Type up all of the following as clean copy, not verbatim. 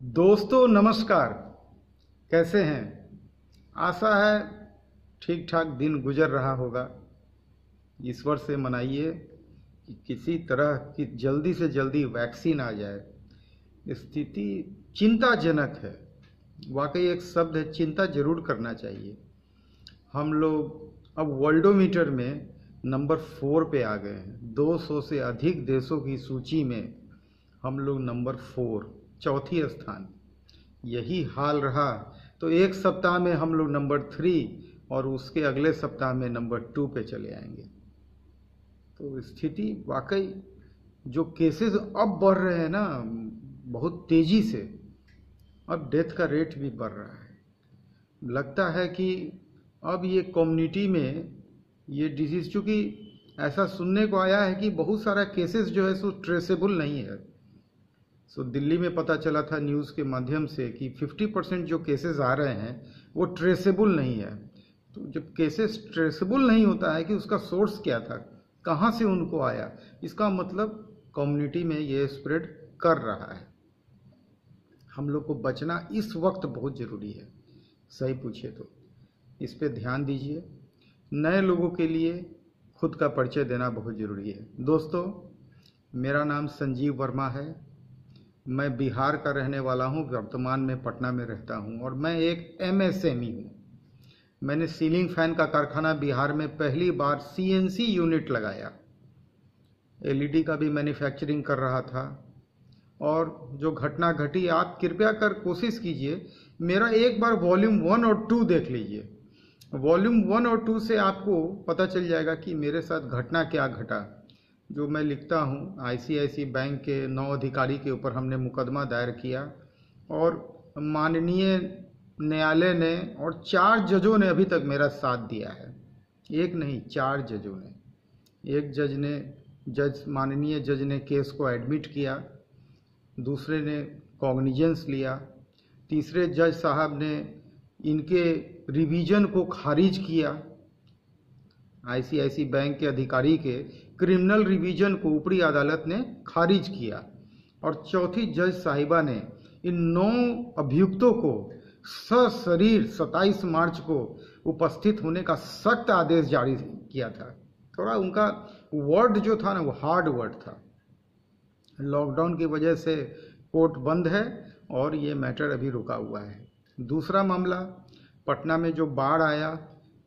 दोस्तों नमस्कार। कैसे हैं? आशा है ठीक ठाक दिन गुजर रहा होगा। ईश्वर से मनाइए कि किसी तरह की जल्दी से जल्दी वैक्सीन आ जाए। स्थिति चिंताजनक है। वाकई एक शब्द है, चिंता जरूर करना चाहिए। हम लोग अब वर्ल्डोमीटर में नंबर 4 पे आ गए हैं। 200 से अधिक देशों की सूची में हम लोग नंबर 4, चौथी स्थान। यही हाल रहा तो एक सप्ताह में हम लोग नंबर 3 और उसके अगले सप्ताह में नंबर 2 पे चले आएंगे। तो स्थिति वाकई, जो केसेस अब बढ़ रहे हैं ना बहुत तेजी से, अब डेथ का रेट भी बढ़ रहा है। लगता है कि अब ये कम्युनिटी में ये डिजीज, चूँकि ऐसा सुनने को आया है कि बहुत सारा केसेस जो है सो ट्रेसेबल नहीं है। सो दिल्ली में पता चला था न्यूज़ के माध्यम से कि 50% जो केसेस आ रहे हैं वो ट्रेसेबल नहीं है। तो जब केसेस ट्रेसेबल नहीं होता है कि उसका सोर्स क्या था, कहाँ से उनको आया, इसका मतलब कम्युनिटी में ये स्प्रेड कर रहा है। हम लोग को बचना इस वक्त बहुत ज़रूरी है। सही पूछे तो इस पे ध्यान दीजिए। नए लोगों के लिए खुद का परिचय देना बहुत ज़रूरी है। दोस्तों, मेरा नाम संजीव वर्मा है। मैं बिहार का रहने वाला हूं, वर्तमान में पटना में रहता हूं और मैं एक MSME हूं। मैंने सीलिंग फैन का कारखाना बिहार में पहली बार CNC यूनिट लगाया। LED का भी मैन्युफैक्चरिंग कर रहा था। और जो घटना घटी, आप कृपया कर कोशिश कीजिए, मेरा एक बार वॉल्यूम 1 और 2 देख लीजिए। वॉल्यूम 1 और 2 से आपको पता चल जाएगा कि मेरे साथ घटना क्या घटा। जो मैं लिखता हूँ, ICICI बैंक के 9 अधिकारी के ऊपर हमने मुकदमा दायर किया और माननीय न्यायालय ने और 4 जजों ने अभी तक मेरा साथ दिया है। एक नहीं, 4 जजों ने। एक माननीय जज ने केस को एडमिट किया, दूसरे ने कॉग्निजेंस लिया, तीसरे जज साहब ने इनके रिवीजन को खारिज किया। ICICI बैंक के अधिकारी के क्रिमिनल रिवीजन को ऊपरी अदालत ने खारिज किया और चौथी जज साहिबा ने इन 9 अभियुक्तों को सशरीर 27 मार्च को उपस्थित होने का सख्त आदेश जारी किया था। थोड़ा उनका वर्ड जो था ना वो हार्ड वर्ड था। लॉकडाउन की वजह से कोर्ट बंद है और ये मैटर अभी रुका हुआ है। दूसरा मामला, पटना में जो बाढ़ आया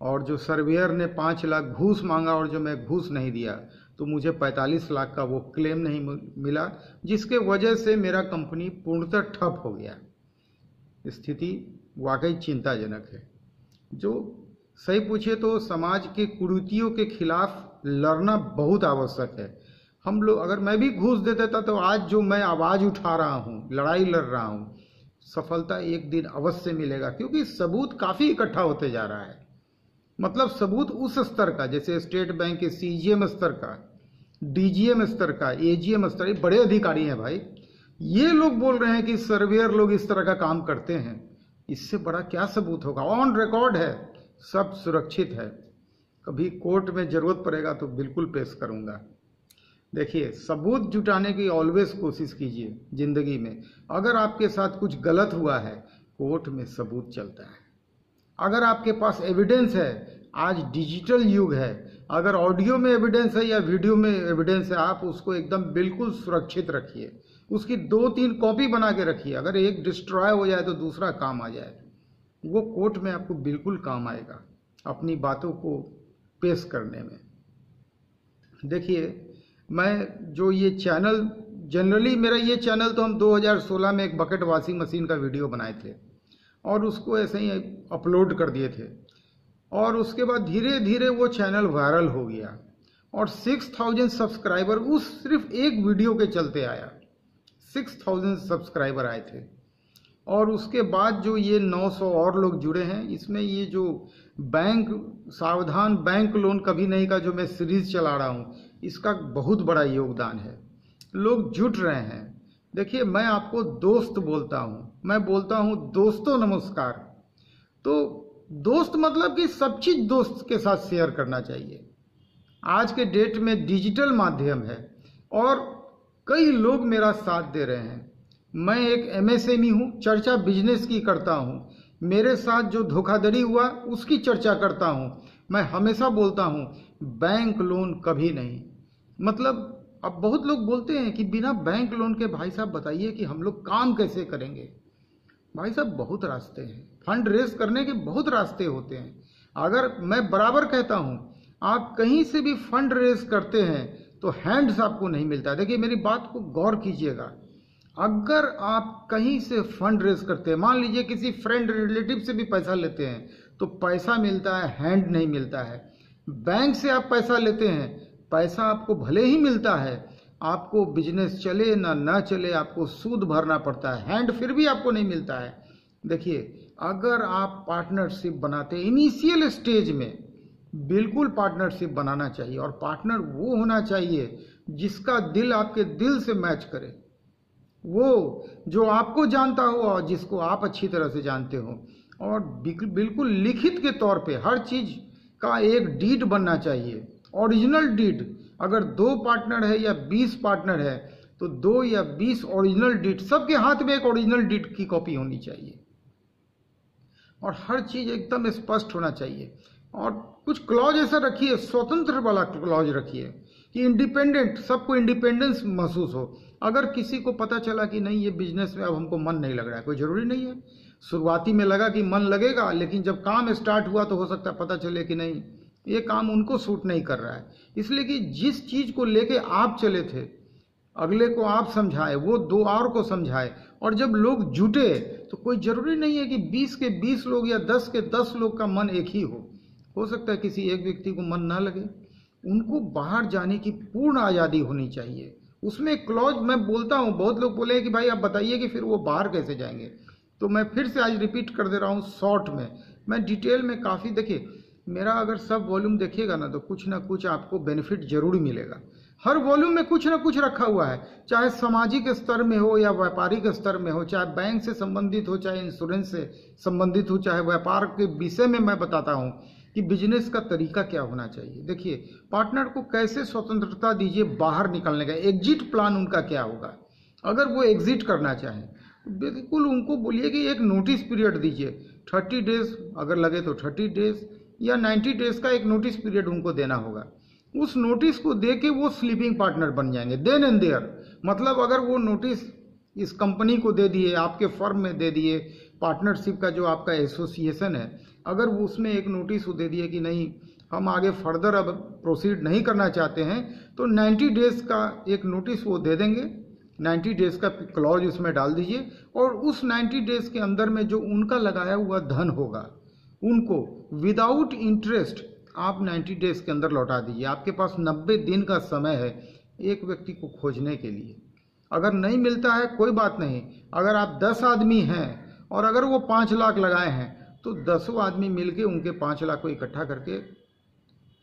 और जो सर्वेयर ने 5 लाख घूस मांगा और जो मैं घूस नहीं दिया, तो मुझे 45 लाख का वो क्लेम नहीं मिला, जिसके वजह से मेरा कंपनी पूर्णतः ठप हो गया। स्थिति वाकई चिंताजनक है। जो सही पूछे तो समाज के कुरीतियों के खिलाफ लड़ना बहुत आवश्यक है। हम लोग, अगर मैं भी घूस दे देता तो आज जो मैं आवाज़ उठा रहा हूँ, लड़ाई लड़ रहा हूँ, सफलता एक दिन अवश्य मिलेगा, क्योंकि सबूत काफ़ी इकट्ठा होते जा रहा है। मतलब सबूत उस स्तर का, जैसे स्टेट बैंक के CGM स्तर का, DGM स्तर का, AGM स्तर, बड़े अधिकारी हैं भाई। ये लोग बोल रहे हैं कि सर्वेयर लोग इस तरह का काम करते हैं। इससे बड़ा क्या सबूत होगा? ऑन रिकॉर्ड है, सब सुरक्षित है। कभी कोर्ट में जरूरत पड़ेगा तो बिल्कुल पेश करूंगा। देखिए, सबूत जुटाने की ऑलवेज कोशिश कीजिए जिंदगी में। अगर आपके साथ कुछ गलत हुआ है, कोर्ट में सबूत चलता है। अगर आपके पास एविडेंस है, आज डिजिटल युग है, अगर ऑडियो में एविडेंस है या वीडियो में एविडेंस है, आप उसको एकदम बिल्कुल सुरक्षित रखिए। उसकी 2-3 कॉपी बना के रखिए। अगर एक डिस्ट्रॉय हो जाए तो दूसरा काम आ जाए। वो कोर्ट में आपको बिल्कुल काम आएगा अपनी बातों को पेश करने में। देखिए, मैं जो ये चैनल, जनरली मेरा ये चैनल तो हम 2016 में एक बकेट वॉशिंग मशीन का वीडियो बनाए थे और उसको ऐसे ही अपलोड कर दिए थे। और उसके बाद धीरे धीरे वो चैनल वायरल हो गया और 6000 सब्सक्राइबर उस सिर्फ एक वीडियो के चलते आया। 6000 सब्सक्राइबर आए थे। और उसके बाद जो ये 900 और लोग जुड़े हैं, इसमें ये जो बैंक, सावधान बैंक लोन कभी नहीं का जो मैं सीरीज चला रहा हूँ, इसका बहुत बड़ा योगदान है। लोग जुट रहे हैं। देखिए, मैं आपको दोस्त बोलता हूँ, मैं बोलता हूँ दोस्तों नमस्कार। तो दोस्त मतलब कि सब चीज दोस्त के साथ शेयर करना चाहिए। आज के डेट में डिजिटल माध्यम है और कई लोग मेरा साथ दे रहे हैं। मैं एक एमएसएमई हूँ, चर्चा बिजनेस की करता हूँ, मेरे साथ जो धोखाधड़ी हुआ उसकी चर्चा करता हूँ। मैं हमेशा बोलता हूँ बैंक लोन कभी नहीं। मतलब अब बहुत लोग बोलते हैं कि बिना बैंक लोन के भाई साहब बताइए कि हम लोग काम कैसे करेंगे। भाई साहब बहुत रास्ते हैं, फंड रेज करने के बहुत रास्ते होते हैं। अगर मैं बराबर कहता हूँ आप कहीं से भी फंड रेज करते हैं तो हैंड्स आपको नहीं मिलता। देखिए मेरी बात को गौर कीजिएगा, अगर आप कहीं से फंड रेज करते हैं, मान लीजिए किसी फ्रेंड रिलेटिव से भी पैसा लेते हैं तो पैसा मिलता है, हैंड नहीं मिलता है। बैंक से आप पैसा लेते हैं, पैसा आपको भले ही मिलता है, आपको बिजनेस चले ना चले आपको सूद भरना पड़ता है, हैंड फिर भी आपको नहीं मिलता है। देखिए अगर आप पार्टनरशिप बनाते हैं इनिशियल स्टेज में, बिल्कुल पार्टनरशिप बनाना चाहिए, और पार्टनर वो होना चाहिए जिसका दिल आपके दिल से मैच करे, वो जो आपको जानता हो और जिसको आप अच्छी तरह से जानते हो, और बिल्कुल लिखित के तौर पे हर चीज का एक डीड बनना चाहिए, ओरिजिनल डीड। अगर 2 पार्टनर है या 20 पार्टनर है तो 2 या 20 ओरिजिनल डीड, सबके हाथ में एक ओरिजिनल डीड की कॉपी होनी चाहिए, और हर चीज एकदम स्पष्ट होना चाहिए। और कुछ क्लॉज ऐसा रखिए, स्वतंत्र वाला क्लॉज रखिए कि इंडिपेंडेंट, सबको इंडिपेंडेंस महसूस हो। अगर किसी को पता चला कि नहीं ये बिजनेस में अब हमको मन नहीं लग रहा है, कोई जरूरी नहीं है, शुरुआती में लगा कि मन लगेगा, लेकिन जब काम स्टार्ट हुआ तो हो सकता है पता चले कि नहीं ये काम उनको सूट नहीं कर रहा है। इसलिए कि जिस चीज को लेके आप चले थे, अगले को आप समझाए, वो 2 और को समझाए, और जब लोग जुटे तो कोई जरूरी नहीं है कि 20 के 20 लोग या 10 के 10 लोग का मन एक ही हो सकता है किसी एक व्यक्ति को मन ना लगे। उनको बाहर जाने की पूर्ण आज़ादी होनी चाहिए। उसमें क्लॉज मैं बोलता हूँ, बहुत लोग बोले कि भाई आप बताइए कि फिर वो बाहर कैसे जाएंगे, तो मैं फिर से आज रिपीट कर दे रहा हूँ शॉर्ट में। मैं डिटेल में काफ़ी, देखिए मेरा अगर सब वॉल्यूम देखिएगा ना तो कुछ ना कुछ आपको बेनिफिट जरूर मिलेगा। हर वॉल्यूम में कुछ ना कुछ रखा हुआ है, चाहे सामाजिक स्तर में हो या व्यापारिक स्तर में हो, चाहे बैंक से संबंधित हो, चाहे इंश्योरेंस से संबंधित हो, चाहे व्यापार के विषय में मैं बताता हूँ कि बिजनेस का तरीका क्या होना चाहिए। देखिए पार्टनर को कैसे स्वतंत्रता दीजिए बाहर निकलने का, एग्जिट प्लान उनका क्या होगा। अगर वो एग्जिट करना चाहें बिल्कुल उनको बोलिए कि एक नोटिस पीरियड दीजिए, 30 डेज अगर लगे तो 30 डेज या 90 डेज का एक नोटिस पीरियड उनको देना होगा। उस नोटिस को दे के वो स्लीपिंग पार्टनर बन जाएंगे देन एंड देयर। मतलब अगर वो नोटिस इस कंपनी को दे दिए, आपके फर्म में दे दिए, पार्टनरशिप का जो आपका एसोसिएशन है, अगर वो उसमें एक नोटिस वो दे दिए कि नहीं हम आगे फर्दर अब प्रोसीड नहीं करना चाहते हैं, तो 90 डेज का एक नोटिस वो दे देंगे, 90 डेज का क्लॉज उसमें डाल दीजिए, और उस 90 डेज के अंदर में जो उनका लगाया हुआ धन होगा उनको विदाउट इंटरेस्ट आप 90 डेज के अंदर लौटा दीजिए। आपके पास 90 दिन का समय है एक व्यक्ति को खोजने के लिए। अगर नहीं मिलता है कोई बात नहीं, अगर आप 10 आदमी हैं और अगर वो 5 लाख लगाए हैं तो 10 आदमी मिलके उनके 5 लाख को इकट्ठा करके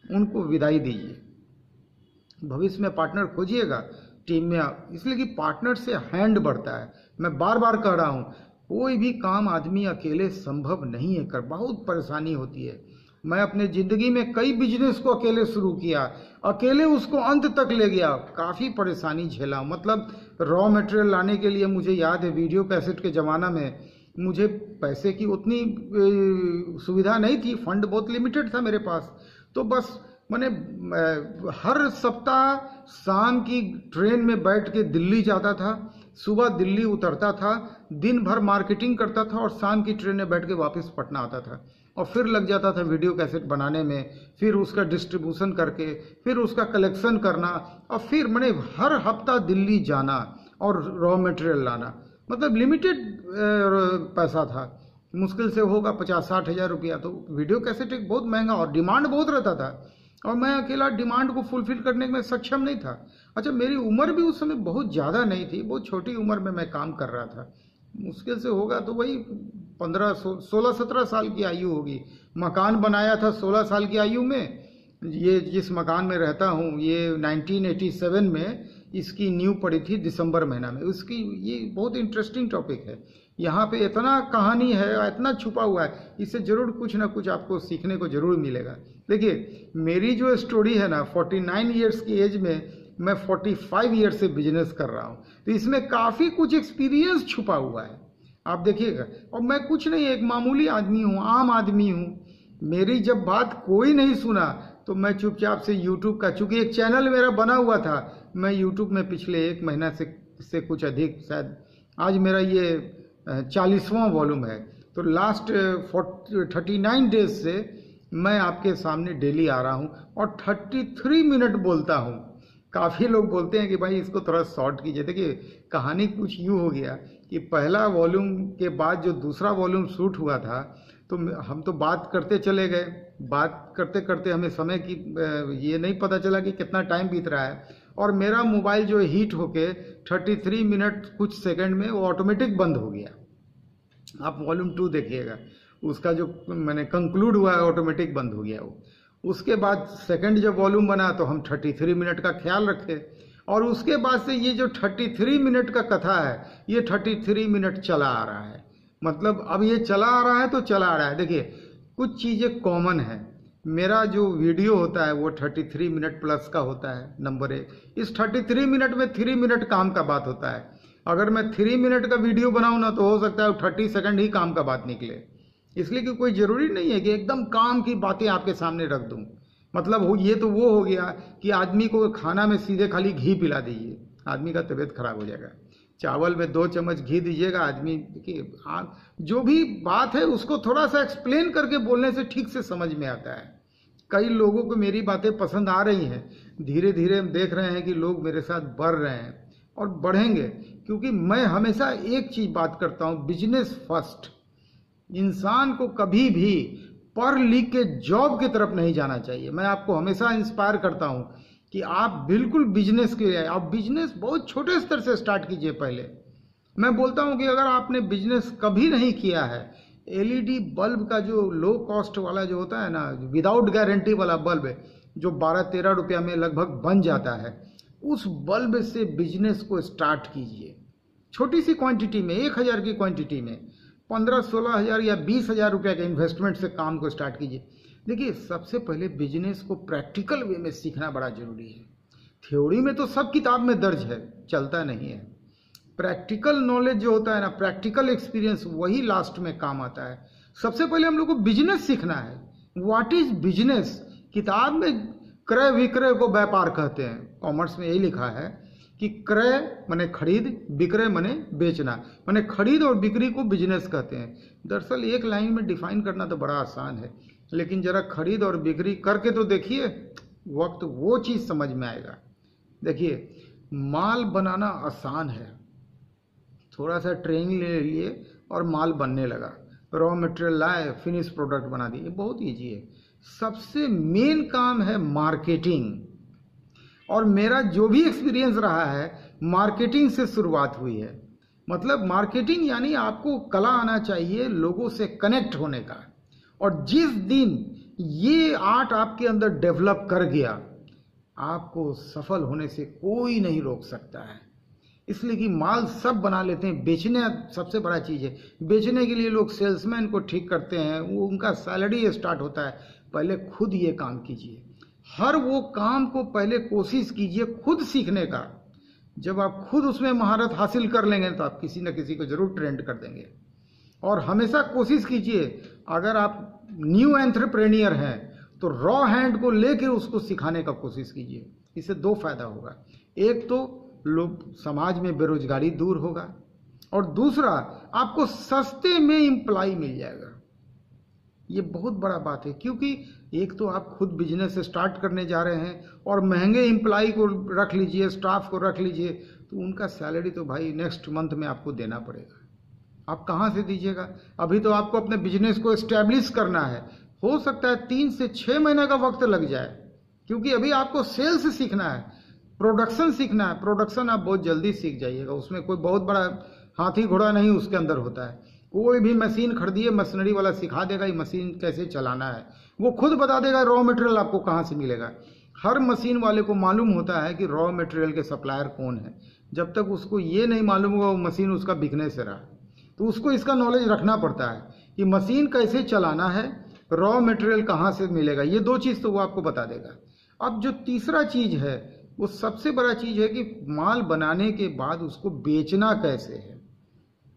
उनको विदाई दीजिए। भविष्य में पार्टनर खोजिएगा टीम में आप, इसलिए कि पार्टनर से हैंड बढ़ता है। मैं बार बार कह रहा हूँ कोई भी काम आदमी अकेले संभव नहीं है कर, बहुत परेशानी होती है। मैं अपने ज़िंदगी में कई बिजनेस को अकेले शुरू किया, अकेले उसको अंत तक ले गया, काफ़ी परेशानी झेला। मतलब रॉ मटेरियल लाने के लिए मुझे याद है वीडियो कैसेट के ज़माना में मुझे पैसे की उतनी सुविधा नहीं थी, फंड बहुत लिमिटेड था मेरे पास, तो बस मैंने हर सप्ताह शाम की ट्रेन में बैठ के दिल्ली जाता था, सुबह दिल्ली उतरता था, दिन भर मार्केटिंग करता था और शाम की ट्रेन में बैठ के वापस पटना आता था, और फिर लग जाता था वीडियो कैसेट बनाने में, फिर उसका डिस्ट्रीब्यूशन करके फिर उसका कलेक्शन करना, और फिर मैंने हर हफ्ता दिल्ली जाना और रॉ मटेरियल लाना। मतलब लिमिटेड पैसा था, मुश्किल से होगा 50-60 हज़ार रुपया, तो वीडियो कैसेट एक बहुत महंगा और डिमांड बहुत रहता था, और मैं अकेला डिमांड को फुलफिल करने में सक्षम नहीं था। अच्छा मेरी उम्र भी उस समय बहुत ज़्यादा नहीं थी, बहुत छोटी उम्र में मैं काम कर रहा था, मुश्किल से होगा तो वही 16-17 साल की आयु होगी। मकान बनाया था 16 साल की आयु में। ये जिस मकान में रहता हूँ ये 1987 में इसकी नींव पड़ी थी दिसंबर महीना में। उसकी ये बहुत इंटरेस्टिंग टॉपिक है, यहाँ पे इतना कहानी है, इतना छुपा हुआ है, इससे जरूर कुछ ना कुछ आपको सीखने को जरूर मिलेगा। देखिए मेरी जो स्टोरी है ना, 49 ईयर्स की एज में मैं 45 ईयर से बिजनेस कर रहा हूँ, तो इसमें काफ़ी कुछ एक्सपीरियंस छुपा हुआ है, आप देखिएगा। और मैं कुछ नहीं, एक मामूली आदमी हूँ, आम आदमी हूँ। मेरी जब बात कोई नहीं सुना तो मैं चुपचाप से यूट्यूब का, चूँकि एक चैनल मेरा बना हुआ था, मैं यूट्यूब में पिछले 1 महीना से कुछ अधिक, शायद आज मेरा ये 40वां वॉल्यूम है, तो लास्ट 39 डेज से मैं आपके सामने डेली आ रहा हूँ और 33 मिनट बोलता हूँ। काफ़ी लोग बोलते हैं कि भाई इसको थोड़ा शॉर्ट कीजिए। देखिए कहानी कुछ यूँ हो गया कि पहला वॉल्यूम के बाद जो दूसरा वॉल्यूम शूट हुआ था, तो हम तो बात करते चले गए, बात करते करते हमें समय की ये नहीं पता चला कि कितना टाइम बीत रहा है, और मेरा मोबाइल जो हीट होके 33 मिनट कुछ सेकंड में वो ऑटोमेटिक बंद हो गया। आप वॉल्यूम 2 देखिएगा, उसका जो मैंने कंक्लूड हुआ है ऑटोमेटिक बंद हो गया वो। उसके बाद सेकंड जब वॉल्यूम बना तो हम 33 मिनट का ख्याल रखे, और उसके बाद से ये जो 33 मिनट का कथा है, ये 33 मिनट चला आ रहा है। मतलब अब ये चला आ रहा है तो चला आ रहा है। देखिए कुछ चीज़ें कॉमन है, मेरा जो वीडियो होता है वो 33 मिनट प्लस का होता है, नंबर 1। इस 33 मिनट में 3 मिनट काम का बात होता है। अगर मैं 3 मिनट का वीडियो बनाऊँ ना, तो हो सकता है 30 सेकंड ही काम का बात निकले, इसलिए कि कोई ज़रूरी नहीं है कि एकदम काम की बातें आपके सामने रख दूं। मतलब ये तो वो हो गया कि आदमी को खाना में सीधे खाली घी पिला दीजिए, आदमी का तबीयत खराब हो जाएगा। चावल में 2 चम्मच घी दीजिएगा, आदमी देखिए जो भी बात है उसको थोड़ा सा एक्सप्लेन करके बोलने से ठीक से समझ में आता है। कई लोगों को मेरी बातें पसंद आ रही हैं, धीरे धीरे हम देख रहे हैं कि लोग मेरे साथ बढ़ रहे हैं और बढ़ेंगे, क्योंकि मैं हमेशा एक चीज़ बात करता हूँ, बिजनेस फर्स्ट। इंसान को कभी भी पढ़ लिख के जॉब की तरफ नहीं जाना चाहिए। मैं आपको हमेशा इंस्पायर करता हूं कि आप बिल्कुल बिजनेस के लिए, आप बिजनेस बहुत छोटे स्तर से स्टार्ट कीजिए। पहले मैं बोलता हूं कि अगर आपने बिजनेस कभी नहीं किया है, एलईडी बल्ब का जो लो कॉस्ट वाला जो होता है ना, विदाउट गारंटी वाला बल्ब है, जो 12-13 रुपया में लगभग बन जाता है, उस बल्ब से बिजनेस को स्टार्ट कीजिए। छोटी सी क्वांटिटी में, 1000 की क्वांटिटी में 15-16 हज़ार या 20,000 रुपये के इन्वेस्टमेंट से काम को स्टार्ट कीजिए। देखिए सबसे पहले बिजनेस को प्रैक्टिकल वे में सीखना बड़ा जरूरी है। थ्योरी में तो सब किताब में दर्ज है, चलता नहीं है। प्रैक्टिकल नॉलेज जो होता है ना, प्रैक्टिकल एक्सपीरियंस, वही लास्ट में काम आता है। सबसे पहले हम लोग को बिजनेस सीखना है। What is business? किताब में क्रय विक्रय को व्यापार कहते हैं, कॉमर्स में यही लिखा है कि क्रय माने खरीद, विक्रय माने बेचना, माने खरीद और बिक्री को बिजनेस कहते हैं। दरअसल एक लाइन में डिफाइन करना तो बड़ा आसान है, लेकिन जरा खरीद और बिक्री करके तो देखिए, वक्त वो चीज़ समझ में आएगा। देखिए माल बनाना आसान है, थोड़ा सा ट्रेनिंग ले लिए और माल बनने लगा, रॉ मटेरियल लाए, फिनिश प्रोडक्ट बना दिए, बहुत ईजी है। सबसे मेन काम है मार्केटिंग, और मेरा जो भी एक्सपीरियंस रहा है मार्केटिंग से शुरुआत हुई है। मतलब मार्केटिंग यानी आपको कला आना चाहिए लोगों से कनेक्ट होने का, और जिस दिन ये आर्ट आपके अंदर डेवलप कर गया, आपको सफल होने से कोई नहीं रोक सकता है। इसलिए कि माल सब बना लेते हैं, बेचने सबसे बड़ा चीज़ है। बेचने के लिए लोग सेल्समैन को ठीक करते हैं, वो उनका सैलरी स्टार्ट होता है। पहले खुद ये काम कीजिए, हर वो काम को पहले कोशिश कीजिए खुद सीखने का। जब आप खुद उसमें महारत हासिल कर लेंगे तो आप किसी न किसी को जरूर ट्रेंड कर देंगे। और हमेशा कोशिश कीजिए, अगर आप न्यू एंटरप्रेन्योर हैं तो रॉ हैंड को लेके उसको सिखाने का कोशिश कीजिए। इससे 2 फायदा होगा, एक तो लोग समाज में बेरोजगारी दूर होगा, और दूसरा आपको सस्ते में एम्प्लॉय मिल जाएगा। ये बहुत बड़ा बात है, क्योंकि एक तो आप खुद बिजनेस स्टार्ट करने जा रहे हैं और महंगे एम्प्लॉय को रख लीजिए, स्टाफ को रख लीजिए, तो उनका सैलरी तो भाई नेक्स्ट मंथ में आपको देना पड़ेगा। आप कहाँ से दीजिएगा? अभी तो आपको अपने बिजनेस को एस्टेब्लिश करना है, हो सकता है 3 से 6 महीने का वक्त लग जाए, क्योंकि अभी आपको सेल्स सीखना है, प्रोडक्शन सीखना है। प्रोडक्शन आप बहुत जल्दी सीख जाइएगा, उसमें कोई बहुत बड़ा हाथी घोड़ा नहीं उसके अंदर होता है। कोई भी मशीन खरीदिए, मशीनरी वाला सिखा देगा ये मशीन कैसे चलाना है, वो खुद बता देगा रॉ मटेरियल आपको कहाँ से मिलेगा। हर मशीन वाले को मालूम होता है कि रॉ मटेरियल के सप्लायर कौन है। जब तक उसको ये नहीं मालूम होगा वो मशीन उसका बिकने से रहा, तो उसको इसका नॉलेज रखना पड़ता है कि मशीन कैसे चलाना है, रॉ मटेरियल कहाँ से मिलेगा, ये 2 चीज़ तो वो आपको बता देगा। अब जो तीसरा चीज़ है वो सबसे बड़ा चीज़ है कि माल बनाने के बाद उसको बेचना कैसे है।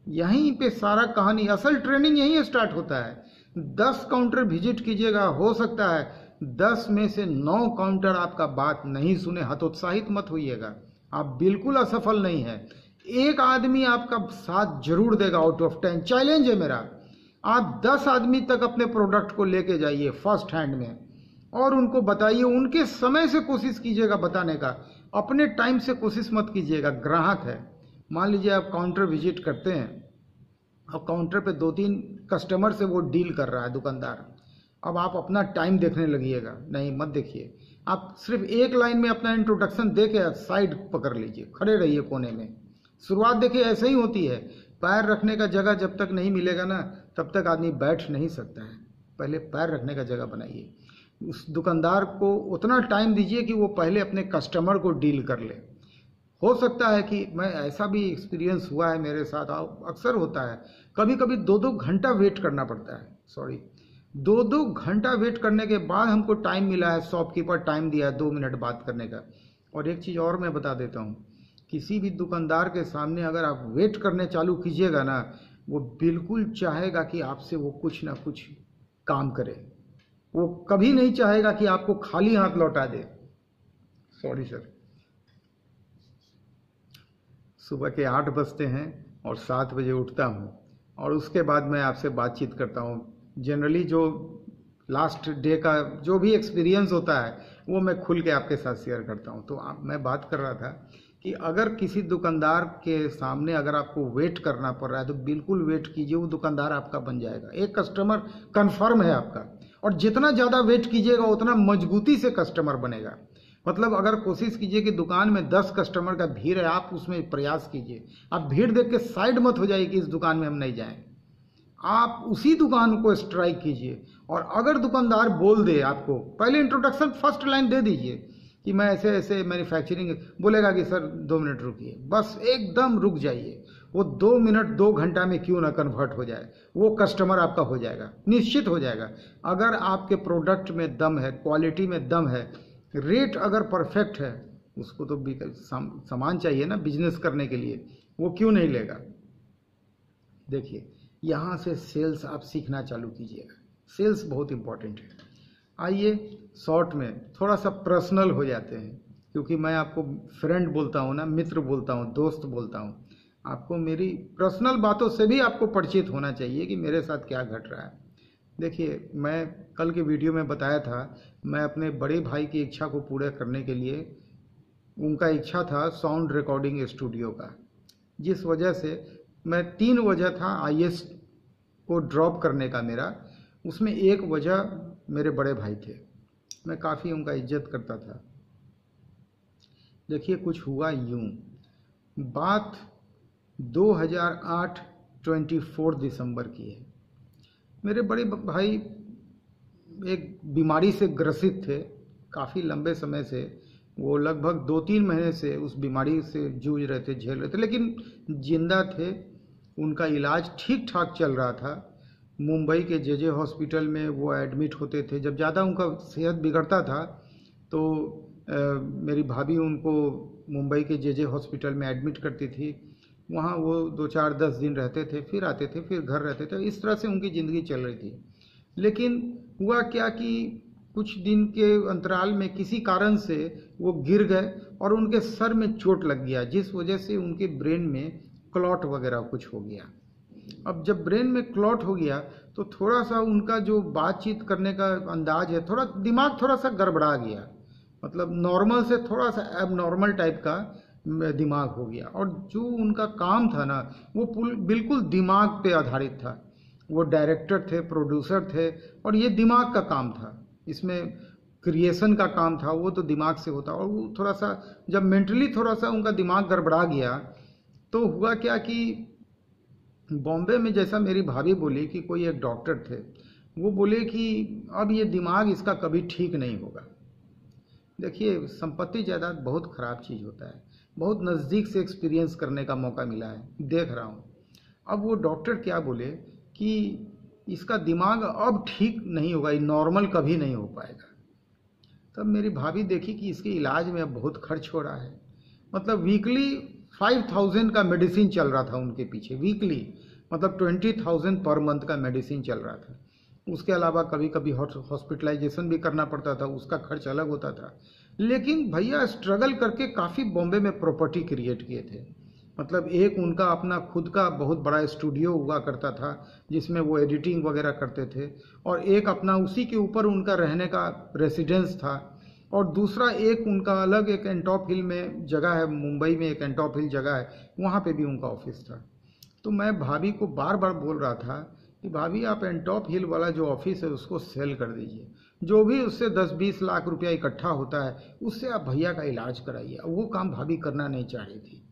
यहीं पे सारा कहानी, असल ट्रेनिंग यहीं स्टार्ट होता है। 10 काउंटर विजिट कीजिएगा, हो सकता है 10 में से 9 काउंटर आपका बात नहीं सुने। हतोत्साहित मत होइएगा, आप बिल्कुल असफल नहीं है। एक आदमी आपका साथ जरूर देगा आउट ऑफ 10। चैलेंज है मेरा, आप 10 आदमी तक अपने प्रोडक्ट को लेके जाइए फर्स्ट हैंड में और उनको बताइए। उनके समय से कोशिश कीजिएगा बताने का, अपने टाइम से कोशिश मत कीजिएगा। ग्राहक है, मान लीजिए आप काउंटर विजिट करते हैं, अब काउंटर पे 2-3 कस्टमर से वो डील कर रहा है दुकानदार। अब आप अपना टाइम देखने लगिएगा, नहीं मत देखिए। आप सिर्फ एक लाइन में अपना इंट्रोडक्शन दे के साइड पकड़ लीजिए, खड़े रहिए कोने में। शुरुआत देखिए ऐसे ही होती है, पैर रखने का जगह जब तक नहीं मिलेगा ना तब तक आदमी बैठ नहीं सकता है। पहले पैर रखने का जगह बनाइए। उस दुकानदार को उतना टाइम दीजिए कि वो पहले अपने कस्टमर को डील कर ले। हो सकता है कि मैं, ऐसा भी एक्सपीरियंस हुआ है मेरे साथ, अक्सर होता है, कभी कभी 2-2 घंटा वेट करना पड़ता है। 2-2 घंटा वेट करने के बाद हमको टाइम मिला है, शॉपकीपर टाइम दिया है 2 मिनट बात करने का। और एक चीज़ और मैं बता देता हूँ, किसी भी दुकानदार के सामने अगर आप वेट करने चालू कीजिएगा ना, वो बिल्कुल चाहेगा कि आपसे वो कुछ ना कुछ काम करे। वो कभी नहीं चाहेगा कि आपको खाली हाथ लौटा दे। सर, सुबह के 8 बजते हैं और 7 बजे उठता हूँ और उसके बाद मैं आपसे बातचीत करता हूँ। जनरली जो लास्ट डे का जो भी एक्सपीरियंस होता है वो मैं खुल के आपके साथ शेयर करता हूँ। तो मैं बात कर रहा था कि अगर किसी दुकानदार के सामने अगर आपको वेट करना पड़ रहा है तो बिल्कुल वेट कीजिए, वो दुकानदार आपका बन जाएगा। एक कस्टमर कन्फर्म है आपका, और जितना ज़्यादा वेट कीजिएगा उतना मजबूती से कस्टमर बनेगा। मतलब अगर कोशिश कीजिए कि दुकान में 10 कस्टमर का भीड़ है, आप उसमें प्रयास कीजिए, आप भीड़ देख के साइड मत हो जाइए कि इस दुकान में हम नहीं जाएं। आप उसी दुकान को स्ट्राइक कीजिए, और अगर दुकानदार बोल दे आपको, पहले इंट्रोडक्शन फर्स्ट लाइन दे दीजिए कि मैं ऐसे ऐसे मैन्युफैक्चरिंग, बोलेगा कि सर 2 मिनट रुकिए, बस एकदम रुक जाइए। वो 2 मिनट 2 घंटा में क्यों ना कन्वर्ट हो जाए, वो कस्टमर आपका हो जाएगा, निश्चित हो जाएगा। अगर आपके प्रोडक्ट में दम है, क्वालिटी में दम है, रेट अगर परफेक्ट है, उसको तो भी सामान चाहिए ना बिजनेस करने के लिए, वो क्यों नहीं लेगा। देखिए, यहाँ से सेल्स आप सीखना चालू कीजिएगा। सेल्स बहुत इंपॉर्टेंट है। आइए शॉर्ट में थोड़ा सा पर्सनल हो जाते हैं, क्योंकि मैं आपको फ्रेंड बोलता हूँ ना, मित्र बोलता हूँ, दोस्त बोलता हूँ। आपको मेरी पर्सनल बातों से भी आपको परिचित होना चाहिए कि मेरे साथ क्या घट रहा है। देखिए, मैं कल के वीडियो में बताया था, मैं अपने बड़े भाई की इच्छा को पूरा करने के लिए, उनका इच्छा था साउंड रिकॉर्डिंग स्टूडियो का, जिस वजह से मैं 3 वजह था आईएएस को ड्रॉप करने का मेरा, उसमें एक वजह मेरे बड़े भाई थे। मैं काफ़ी उनका इज्जत करता था। देखिए, कुछ हुआ यूं, बात 2008 24 दिसंबर की है। मेरे बड़े भाई एक बीमारी से ग्रसित थे काफ़ी लंबे समय से। वो लगभग 2-3 महीने से उस बीमारी से जूझ रहे थे, झेल रहे थे, लेकिन जिंदा थे। उनका इलाज ठीक ठाक चल रहा था। मुंबई के जेजे हॉस्पिटल में वो एडमिट होते थे। जब ज़्यादा उनका सेहत बिगड़ता था तो मेरी भाभी उनको मुंबई के जेजे हॉस्पिटल में एडमिट करती थी। वहाँ वो 2-4-10 दिन रहते थे, फिर आते थे, फिर घर रहते थे। इस तरह से उनकी ज़िंदगी चल रही थी। लेकिन हुआ क्या कि कुछ दिन के अंतराल में किसी कारण से वो गिर गए और उनके सर में चोट लग गया, जिस वजह से उनके ब्रेन में क्लॉट वगैरह कुछ हो गया। अब जब ब्रेन में क्लॉट हो गया तो थोड़ा सा उनका जो बातचीत करने का अंदाज है, थोड़ा दिमाग थोड़ा सा गड़बड़ा गया। मतलब नॉर्मल से थोड़ा सा एबनॉर्मल टाइप का दिमाग हो गया। और जो उनका काम था ना, वो बिल्कुल दिमाग पे आधारित था। वो डायरेक्टर थे, प्रोड्यूसर थे, और ये दिमाग का काम था। इसमें क्रिएशन का काम था, वो तो दिमाग से होता। और वो थोड़ा सा जब मेंटली थोड़ा सा उनका दिमाग गड़बड़ा गया तो हुआ क्या कि बॉम्बे में, जैसा मेरी भाभी बोली कि कोई एक डॉक्टर थे, वो बोले कि अब ये दिमाग इसका कभी ठीक नहीं होगा। देखिए, संपत्ति जायदाद बहुत ख़राब चीज़ होता है। बहुत नज़दीक से एक्सपीरियंस करने का मौका मिला है, देख रहा हूँ। अब वो डॉक्टर क्या बोले कि इसका दिमाग अब ठीक नहीं होगा, ये नॉर्मल कभी नहीं हो पाएगा। तब मेरी भाभी देखी कि इसके इलाज में अब बहुत खर्च हो रहा है। मतलब वीकली 5,000 का मेडिसिन चल रहा था उनके पीछे, वीकली मतलब 20,000 पर मंथ का मेडिसिन चल रहा था। उसके अलावा कभी कभी हॉस्पिटलाइजेशन भी करना पड़ता था, उसका खर्च अलग होता था। लेकिन भैया स्ट्रगल करके काफ़ी बॉम्बे में प्रॉपर्टी क्रिएट किए थे। मतलब एक उनका अपना खुद का बहुत बड़ा स्टूडियो हुआ करता था जिसमें वो एडिटिंग वगैरह करते थे, और एक अपना उसी के ऊपर उनका रहने का रेसिडेंस था, और दूसरा एक उनका अलग एक एंटॉप हिल में जगह है, मुंबई में एक एंटॉप हिल जगह है, वहाँ पे भी उनका ऑफिस था। तो मैं भाभी को बार बार बोल रहा था कि भाभी आप एंटॉप हिल वाला जो ऑफिस है उसको सेल कर दीजिए, जो भी उससे 10-20 लाख रुपया इकट्ठा होता है उससे आप भैया का इलाज कराइए। अब वो काम भाभी करना नहीं चाह रही थी।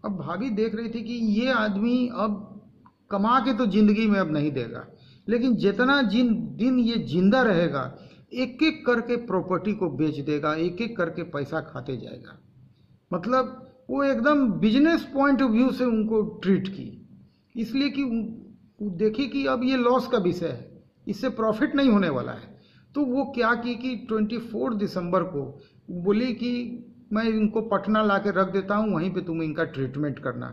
अब भाभी देख रही थी कि ये आदमी अब कमा के तो जिंदगी में अब नहीं देगा, लेकिन जितना दिन ये जिंदा रहेगा एक एक करके प्रॉपर्टी को बेच देगा, एक एक करके पैसा खाते जाएगा। मतलब वो एकदम बिजनेस पॉइंट ऑफ व्यू से उनको ट्रीट की, इसलिए कि देखी कि अब ये लॉस का विषय है, इससे प्रॉफिट नहीं होने वाला है। तो वो क्या की कि 24 दिसंबर को बोली कि मैं इनको पटना ला के रख देता हूँ, वहीं पे तुम इनका ट्रीटमेंट करना।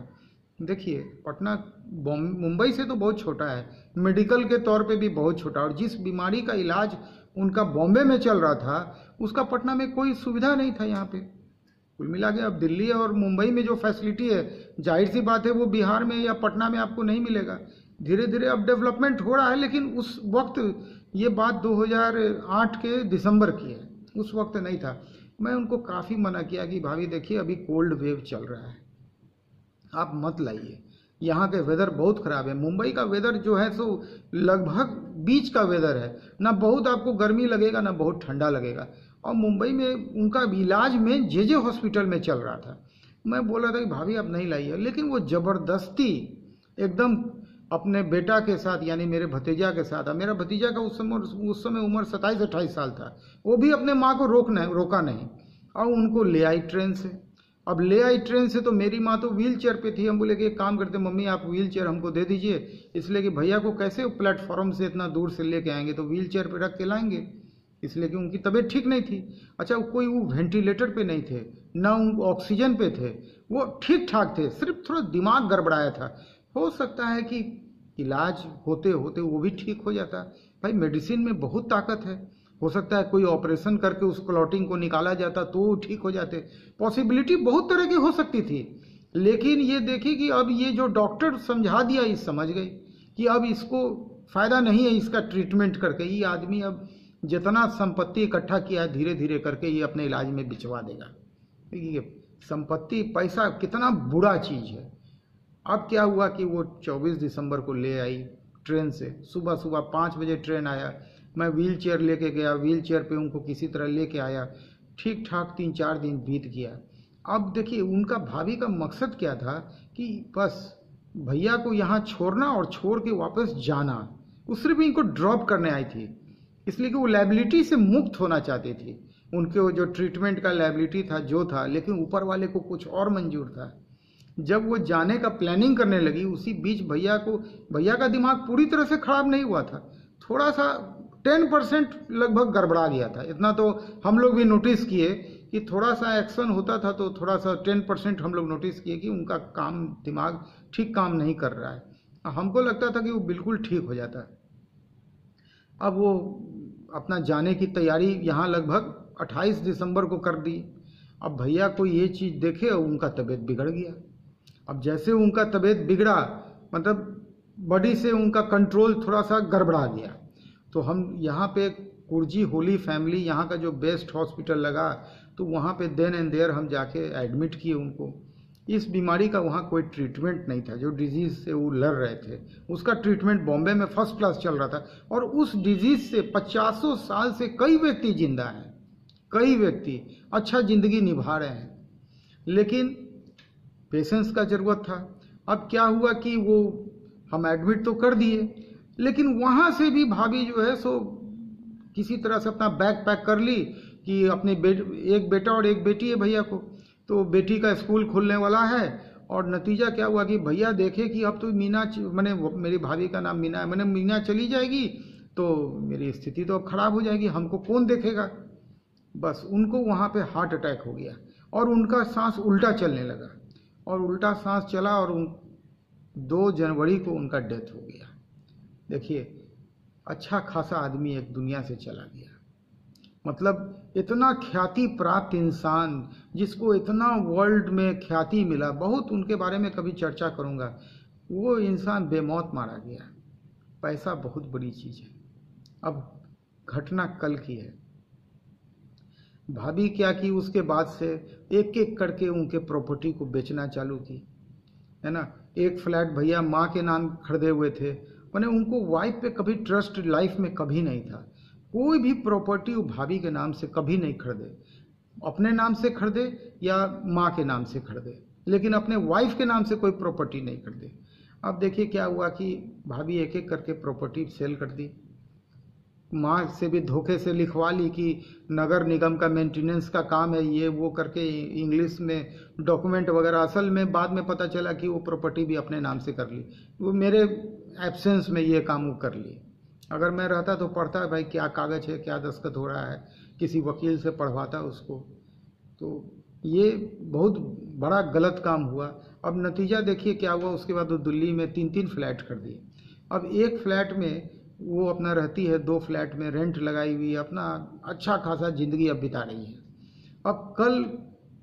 देखिए पटना मुंबई से तो बहुत छोटा है, मेडिकल के तौर पे भी बहुत छोटा, और जिस बीमारी का इलाज उनका बॉम्बे में चल रहा था उसका पटना में कोई सुविधा नहीं था। यहाँ पे कुल मिला के अब दिल्ली और मुंबई में जो फैसिलिटी है, जाहिर सी बात है वो बिहार में या पटना में आपको नहीं मिलेगा। धीरे धीरे अब डेवलपमेंट हो रहा है, लेकिन उस वक्त ये बात 2008 के दिसंबर की है, उस वक्त नहीं था। मैं उनको काफ़ी मना किया कि भाभी देखिए अभी कोल्ड वेव चल रहा है, आप मत लाइए, यहाँ के वेदर बहुत ख़राब है। मुंबई का वेदर जो है सो लगभग बीच का वेदर है, ना बहुत आपको गर्मी लगेगा ना बहुत ठंडा लगेगा। और मुंबई में उनका इलाज में जे हॉस्पिटल में चल रहा था। मैं बोल रहा था कि भाभी आप नहीं लाइए, लेकिन वो ज़बरदस्ती एकदम अपने बेटा के साथ यानी मेरे भतीजा के साथ, मेरा भतीजा का उस समय उम्र 27-28 साल था, वो भी अपने माँ को रोका नहीं और उनको ले आई ट्रेन से। अब ले आई ट्रेन से तो मेरी माँ तो व्हील चेयर पे थी। हम बोले कि एक काम करते मम्मी आप व्हील चेयर हमको दे दीजिए, इसलिए कि भैया को कैसे प्लेटफॉर्म से इतना दूर से लेके आएंगे, तो व्हील चेयर पे रख के लाएंगे, इसलिए कि उनकी तबीयत ठीक नहीं थी। अच्छा कोई वो वेंटिलेटर पे नहीं थे, ना ऑक्सीजन पे थे, वो ठीक ठाक थे, सिर्फ थोड़ा दिमाग गड़बड़ाया था। हो सकता है कि इलाज होते होते वो भी ठीक हो जाता। भाई मेडिसिन में बहुत ताकत है, हो सकता है कोई ऑपरेशन करके उस क्लॉटिंग को निकाला जाता तो वो ठीक हो जाते। पॉसिबिलिटी बहुत तरह की हो सकती थी, लेकिन ये देखी कि अब ये जो डॉक्टर समझा दिया, इस समझ गई कि अब इसको फायदा नहीं है इसका ट्रीटमेंट करके। ये आदमी अब जितना संपत्ति इकट्ठा किया है धीरे धीरे करके ये अपने इलाज में बिचवा देगा। देखिए संपत्ति पैसा कितना बुरा चीज़ है। अब क्या हुआ कि वो 24 दिसंबर को ले आई ट्रेन से, सुबह सुबह 5 बजे ट्रेन आया, मैं व्हील चेयर लेके गया, व्हील चेयर पे उनको किसी तरह लेके आया, ठीक ठाक 3-4 दिन बीत गया। अब देखिए उनका भाभी का मकसद क्या था कि बस भैया को यहाँ छोड़ना और छोड़ के वापस जाना। वो सिर्फ इनको ड्रॉप करने आई थी, इसलिए कि वो लायबिलिटी से मुक्त होना चाहती थी। उनके वो जो ट्रीटमेंट का लायबिलिटी था जो था, लेकिन ऊपर वाले को कुछ और मंजूर था। जब वो जाने का प्लानिंग करने लगी उसी बीच भैया का दिमाग पूरी तरह से खराब नहीं हुआ था, थोड़ा सा 10% लगभग गड़बड़ा गया था। इतना तो हम लोग भी नोटिस किए कि थोड़ा सा एक्शन होता था, तो थोड़ा सा 10% हम लोग नोटिस किए कि उनका दिमाग ठीक काम नहीं कर रहा है। हमको लगता था कि वो बिल्कुल ठीक हो जाता। अब वो अपना जाने की तैयारी यहाँ लगभग 28 दिसंबर को कर दी। अब भैया को ये चीज़ देखे और उनका तबीयत बिगड़ गया। अब जैसे उनका तबीयत बिगड़ा, मतलब बॉडी से उनका कंट्रोल थोड़ा सा गड़बड़ा गया। तो हम यहाँ पे कुर्जी होली फैमिली यहाँ का जो बेस्ट हॉस्पिटल लगा, तो वहाँ पे देन एंड देयर हम जाके एडमिट किए उनको। इस बीमारी का वहाँ कोई ट्रीटमेंट नहीं था, जो डिजीज़ से वो लड़ रहे थे उसका ट्रीटमेंट बॉम्बे में फर्स्ट क्लास चल रहा था। और उस डिजीज़ से 50 साल से कई व्यक्ति जिंदा हैं, कई व्यक्ति अच्छा ज़िंदगी निभा रहे हैं, लेकिन पेशेंस का ज़रूरत था। अब क्या हुआ कि वो हम एडमिट तो कर दिए, लेकिन वहाँ से भी भाभी जो है सो किसी तरह से अपना बैग पैक कर ली कि अपने एक बेटा और एक बेटी है भैया को, तो बेटी का स्कूल खुलने वाला है। और नतीजा क्या हुआ कि भैया देखे कि अब तो मैंने मेरी भाभी का नाम मीना है, मैंने मीना चली जाएगी तो मेरी स्थिति तो अब खराब हो जाएगी, हमको कौन देखेगा। बस उनको वहाँ पे हार्ट अटैक हो गया और उनका सांस उल्टा चलने लगा, और उल्टा सांस चला और 2 जनवरी को उनका डेथ हो गया। देखिए, अच्छा खासा आदमी एक दुनिया से चला गया। मतलब इतना ख्याति प्राप्त इंसान, जिसको इतना वर्ल्ड में ख्याति मिला, बहुत उनके बारे में कभी चर्चा करूँगा, वो इंसान बेमौत मारा गया। पैसा बहुत बड़ी चीज़ है। अब घटना कल की है। भाभी क्या की, उसके बाद से एक एक करके उनके प्रॉपर्टी को बेचना चालू की, है ना। एक फ्लैट भैया माँ के नाम खरीदे हुए थे, मैंने उनको वाइफ पे कभी ट्रस्ट लाइफ में कभी नहीं था। कोई भी प्रॉपर्टी वो भाभी के नाम से कभी नहीं खरीदे, अपने नाम से खरीदे या माँ के नाम से खरीदे, लेकिन अपने वाइफ के नाम से कोई प्रॉपर्टी नहीं खरीदे। अब देखिए क्या हुआ कि भाभी एक एक करके प्रॉपर्टी सेल कर दी। माँ से भी धोखे से लिखवा ली कि नगर निगम का मेंटेनेंस का काम है, ये वो करके इंग्लिश में डॉक्यूमेंट वगैरह। असल में बाद में पता चला कि वो प्रॉपर्टी भी अपने नाम से कर ली। वो मेरे एब्सेंस में ये काम वो कर ली। अगर मैं रहता तो पढ़ता भाई क्या कागज़ है, क्या दस्तखत हो रहा है, किसी वकील से पढ़वाता उसको। तो ये बहुत बड़ा गलत काम हुआ। अब नतीजा देखिए क्या हुआ। उसके बाद वो दिल्ली में 3-3 फ्लैट कर दिए। अब एक फ्लैट में वो अपना रहती है, 2 फ्लैट में रेंट लगाई हुई है, अपना अच्छा खासा ज़िंदगी अब बिता रही है। अब कल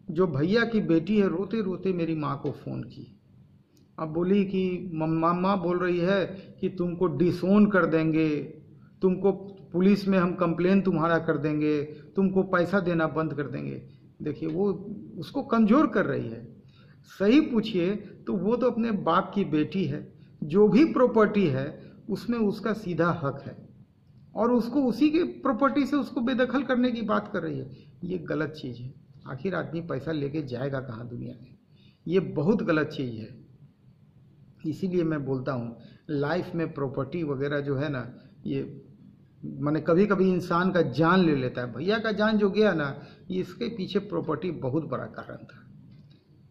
जो भैया की बेटी है, रोते रोते मेरी माँ को फ़ोन की। अब बोली कि माँ बोल रही है कि तुमको डिसोन कर देंगे, तुमको पुलिस में हम कंप्लेन तुम्हारा कर देंगे, तुमको पैसा देना बंद कर देंगे। देखिए, वो उसको कमज़ोर कर रही है। सही पूछिए तो वो तो अपने बाप की बेटी है। जो भी प्रॉपर्टी है उसमें उसका सीधा हक है, और उसको उसी के प्रॉपर्टी से उसको बेदखल करने की बात कर रही है। ये गलत चीज़ है। आखिर आदमी पैसा लेके जाएगा कहाँ दुनिया में? ये बहुत गलत चीज़ है। इसीलिए मैं बोलता हूँ, लाइफ में प्रॉपर्टी वगैरह जो है ना, ये माने कभी कभी इंसान का जान ले लेता है। भैया का जान जो गया ना, इसके पीछे प्रॉपर्टी बहुत बड़ा कारण था।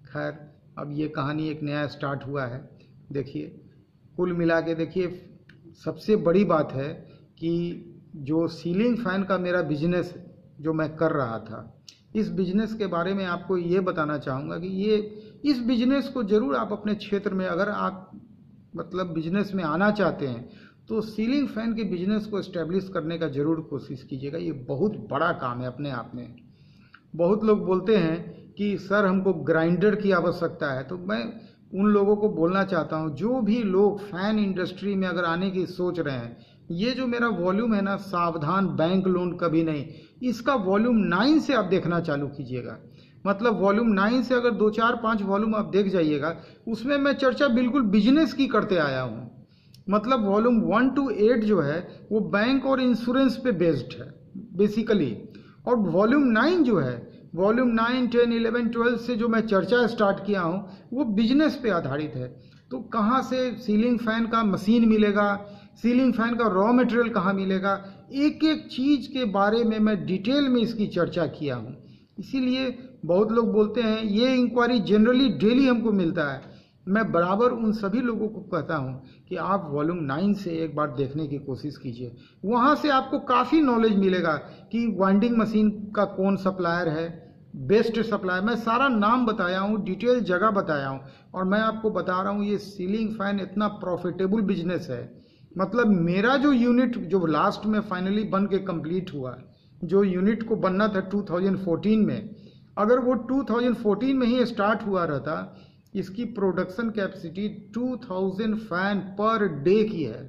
खैर, अब ये कहानी एक नया स्टार्ट हुआ है। देखिए, कुल मिला के देखिए, सबसे बड़ी बात है कि जो सीलिंग फैन का मेरा बिजनेस जो मैं कर रहा था, इस बिजनेस के बारे में आपको ये बताना चाहूँगा कि इस बिजनेस को ज़रूर आप अपने क्षेत्र में, अगर आप मतलब बिजनेस में आना चाहते हैं, तो सीलिंग फैन के बिजनेस को इस्टेब्लिश करने का ज़रूर कोशिश कीजिएगा। ये बहुत बड़ा काम है अपने आप में। बहुत लोग बोलते हैं कि सर हमको ग्राइंडर की आवश्यकता है, तो मैं उन लोगों को बोलना चाहता हूं, जो भी लोग फैन इंडस्ट्री में अगर आने की सोच रहे हैं, ये जो मेरा वॉल्यूम है ना, सावधान बैंक लोन कभी नहीं, इसका वॉल्यूम 9 से आप देखना चालू कीजिएगा। मतलब वॉल्यूम 9 से अगर 2, 4, 5 वॉल्यूम आप देख जाइएगा, उसमें मैं चर्चा बिल्कुल बिजनेस की करते आया हूँ। मतलब वॉल्यूम 1 to 8 जो है वो बैंक और इंश्योरेंस पे बेस्ड है बेसिकली, और वॉल्यूम 9 जो है, वॉल्यूम 9, 10, 11, 12 से जो मैं चर्चा स्टार्ट किया हूँ, वो बिजनेस पे आधारित है। तो कहाँ से सीलिंग फैन का मशीन मिलेगा, सीलिंग फैन का रॉ मटेरियल कहाँ मिलेगा, एक एक चीज़ के बारे में मैं डिटेल में इसकी चर्चा किया हूँ। इसीलिए बहुत लोग बोलते हैं, ये इंक्वायरी जनरली डेली हमको मिलता है। मैं बराबर उन सभी लोगों को कहता हूं कि आप वॉल्यूम 9 से एक बार देखने की कोशिश कीजिए। वहां से आपको काफ़ी नॉलेज मिलेगा कि वाइंडिंग मशीन का कौन सप्लायर है, बेस्ट सप्लायर। मैं सारा नाम बताया हूं, डिटेल जगह बताया हूं, और मैं आपको बता रहा हूं ये सीलिंग फैन इतना प्रॉफिटेबल बिजनेस है। मतलब मेरा जो यूनिट जो लास्ट में फाइनली बन के कंप्लीट हुआ, जो यूनिट को बनना था 2014 में, अगर वो 2014 में ही स्टार्ट हुआ रहता, इसकी production capacity 2000 fan per day की है।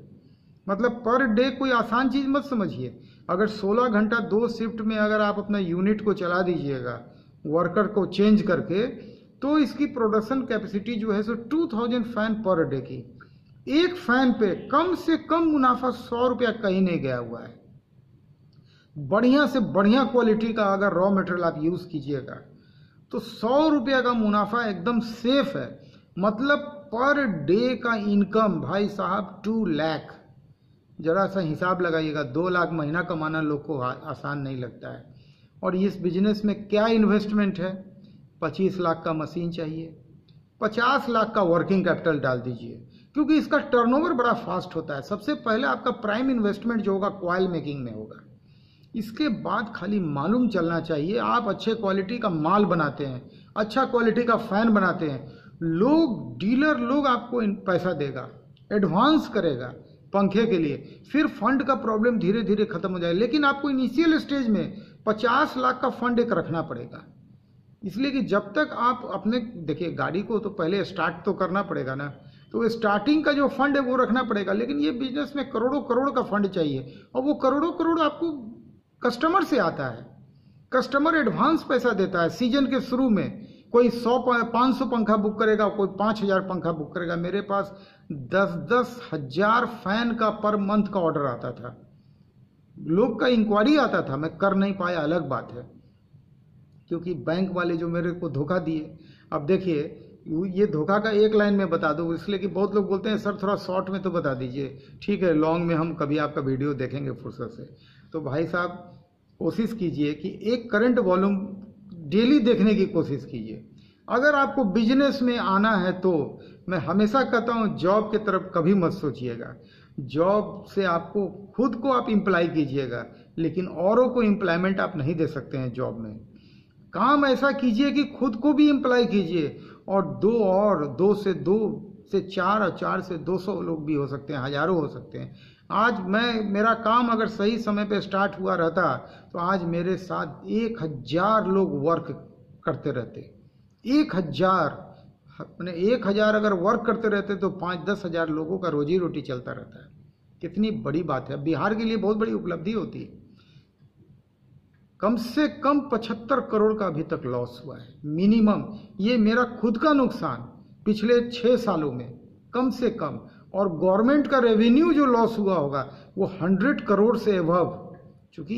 मतलब पर डे कोई आसान चीज़ मत समझिए। अगर 16 घंटा 2 शिफ्ट में अगर आप अपना यूनिट को चला दीजिएगा, वर्कर को चेंज करके, तो इसकी प्रोडक्शन कैपेसिटी जो है सो 2000 फैन पर डे की। एक फैन पे कम से कम मुनाफा 100 रुपया कहीं नहीं गया हुआ है। बढ़िया से बढ़िया क्वालिटी का अगर रॉ मटेरियल आप यूज़ कीजिएगा तो 100 रुपया का मुनाफा एकदम सेफ है। मतलब पर डे का इनकम भाई साहब 2 लाख। जरा सा हिसाब लगाइएगा, 2 लाख महीना कमाना लोग को आसान नहीं लगता है। और इस बिजनेस में क्या इन्वेस्टमेंट है? 25 लाख का मशीन चाहिए, 50 लाख का वर्किंग कैपिटल डाल दीजिए, क्योंकि इसका टर्नओवर बड़ा फास्ट होता है। सबसे पहले आपका प्राइम इन्वेस्टमेंट जो होगा कॉइल मेकिंग में होगा। इसके बाद खाली मालूम चलना चाहिए आप अच्छे क्वालिटी का माल बनाते हैं, अच्छा क्वालिटी का फैन बनाते हैं, लोग डीलर लोग आपको पैसा देगा, एडवांस करेगा पंखे के लिए, फिर फंड का प्रॉब्लम धीरे धीरे खत्म हो जाए। लेकिन आपको इनिशियल स्टेज में 50 लाख का फंड एक रखना पड़ेगा, इसलिए कि जब तक आप अपने देखिए गाड़ी को तो पहले स्टार्ट तो करना पड़ेगा ना, तो स्टार्टिंग का जो फंड है वो रखना पड़ेगा। लेकिन ये बिजनेस में करोड़ों करोड़ का फंड चाहिए, और वो करोड़ों करोड़ आपको कस्टमर से आता है। कस्टमर एडवांस पैसा देता है सीजन के शुरू में, कोई 500 पंखा बुक करेगा, कोई 5000 पंखा बुक करेगा। मेरे पास 10-10 हजार फैन का पर मंथ का ऑर्डर आता था, लोग का इंक्वायरी आता था, मैं कर नहीं पाया अलग बात है, क्योंकि बैंक वाले जो मेरे को धोखा दिए। अब देखिए ये धोखा का एक लाइन में बता दूं, इसलिए कि बहुत लोग बोलते हैं सर थोड़ा शॉर्ट में तो बता दीजिए। ठीक है, लॉन्ग में हम कभी आपका वीडियो देखेंगे फुर्सत से। तो भाई साहब कोशिश कीजिए कि एक करंट वॉल्यूम डेली देखने की कोशिश कीजिए। अगर आपको बिजनेस में आना है तो मैं हमेशा कहता हूँ जॉब की तरफ कभी मत सोचिएगा। जॉब से आपको खुद को आप इम्प्लाई कीजिएगा, लेकिन औरों को एम्प्लॉयमेंट आप नहीं दे सकते हैं जॉब में। काम ऐसा कीजिए कि खुद को भी एम्प्लॉय कीजिए, और दो से चार और 4 से 200 लोग भी हो सकते हैं, हजारों हो सकते हैं। आज मेरा काम अगर सही समय पे स्टार्ट हुआ रहता तो आज मेरे साथ 1000 लोग वर्क करते रहते। 1000 अपने 1000 अगर वर्क करते रहते तो 5-10 हजार लोगों का रोजी रोटी चलता रहता है। कितनी बड़ी बात है, बिहार के लिए बहुत बड़ी उपलब्धि होती है। कम से कम 75 करोड़ का अभी तक लॉस हुआ है मिनिमम। ये मेरा खुद का नुकसान पिछले 6 सालों में कम से कम, और गवर्नमेंट का रेवेन्यू जो लॉस हुआ होगा वो 100 करोड़ से अबव, क्योंकि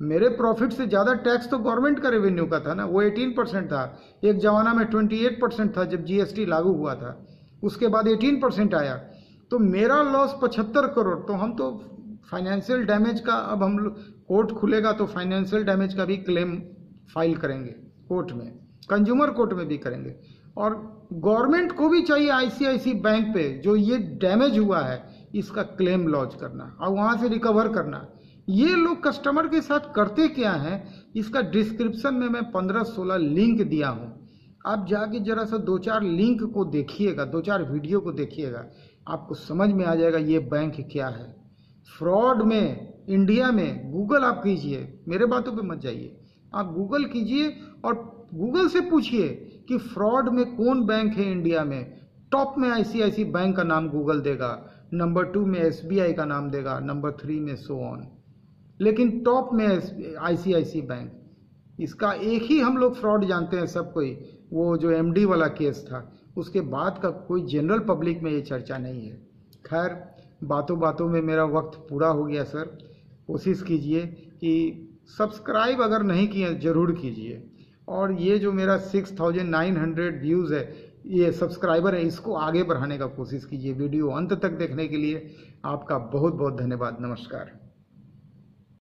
मेरे प्रॉफिट से ज़्यादा टैक्स तो गवर्नमेंट का रेवेन्यू का था ना, वो 18% था। एक जमाना में 28% था जब जीएसटी लागू हुआ था, उसके बाद 18% आया, तो मेरा लॉस 75 करोड़। तो हम तो फाइनेंशियल डैमेज का, अब हम कोर्ट खुलेगा तो फाइनेंशियल डैमेज का भी क्लेम फाइल करेंगे कोर्ट में, कंज्यूमर कोर्ट में भी करेंगे। और गवर्नमेंट को भी चाहिए आईसीआईसी बैंक पे जो ये डैमेज हुआ है इसका क्लेम लॉन्च करना और वहाँ से रिकवर करना। ये लोग कस्टमर के साथ करते क्या हैं, इसका डिस्क्रिप्शन में मैं 15-16 लिंक दिया हूँ। आप जाके जरा सा 2-4 लिंक को देखिएगा, 2-4 वीडियो को देखिएगा, आपको समझ में आ जाएगा ये बैंक क्या है। फ्रॉड में इंडिया में गूगल आप कीजिए, मेरे बातों पे मत जाइए, आप गूगल कीजिए और गूगल से पूछिए कि फ्रॉड में कौन बैंक है इंडिया में। टॉप में आईसीआईसी बैंक का नाम गूगल देगा, नंबर 2 में एसबीआई का नाम देगा, नंबर 3 में सो ऑन, लेकिन टॉप में आईसीआईसी बैंक। इसका एक ही हम लोग फ्रॉड जानते हैं सब कोई, वो जो एमडी वाला केस था, उसके बाद का कोई जनरल पब्लिक में ये चर्चा नहीं है। खैर बातों बातों में मेरा वक्त पूरा हो गया सर। कोशिश कीजिए कि सब्सक्राइब अगर नहीं किए ज़रूर कीजिए, और ये जो मेरा 6900 व्यूज़ है, ये सब्सक्राइबर है, इसको आगे बढ़ाने का कोशिश कीजिए। वीडियो अंत तक देखने के लिए आपका बहुत बहुत धन्यवाद। नमस्कार।